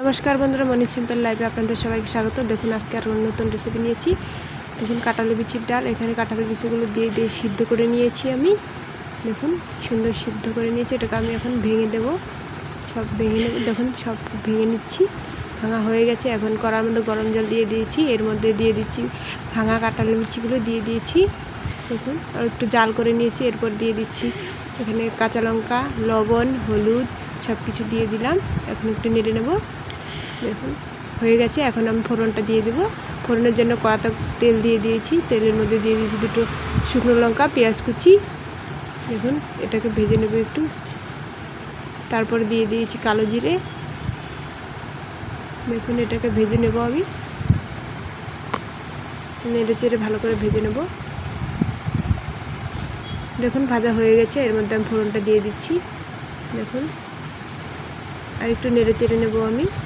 নমস্কার বন্ধুরা, মনি সিম্পল লাইফে আপনাদের সবাইকে স্বাগত। দেখুন আজকে আর নতুন রেসিপি নিয়েছি। দেখুন কাঁঠালের বিচির ডাল। এখানে কাঁঠালের বিচিগুলো দিয়ে সিদ্ধ করে নিয়েছি আমি। দেখুন সুন্দর সিদ্ধ করে নিয়েছি। এটাকে আমি এখন ভেঙে দেব, সব ভেঙে নেব। দেখুন সব ভেঙে নিচ্ছি, ভাঙা হয়ে গেছে। এখন কড়ার মধ্যে গরম জল দিয়ে দিয়েছি, এর মধ্যে দিয়ে দিচ্ছি ভাঙা কাঁঠালের বিচিগুলো দিয়ে দিয়েছি। দেখুন আর একটু জাল করে নিয়েছি, এরপর দিয়ে দিচ্ছি এখানে কাঁচা লঙ্কা, লবণ, হলুদ সব কিছু দিয়ে দিলাম। এখন একটু নেড়ে নেব। দেখুন হয়ে গেছে। এখন আমি ফোড়নটা দিয়ে দেবো। ফোড়নের জন্য কড়াতে তেল দিয়ে দিয়েছি, তেলের মধ্যে দিয়ে দিয়েছি দুটো শুকনো লঙ্কা, পেঁয়াজ কুচি। দেখুন এটাকে ভেজে নেব একটু। তারপর দিয়ে দিয়েছি কালো জিরে। দেখুন এটাকে ভেজে নেব আমি, নেড়ে চেড়ে ভালো করে ভেজে নেব। দেখুন ভাজা হয়ে গেছে, এর মধ্যে আমি ফোড়নটা দিয়ে দিচ্ছি। দেখুন আর একটু নেড়ে চেড়ে নেব আমি।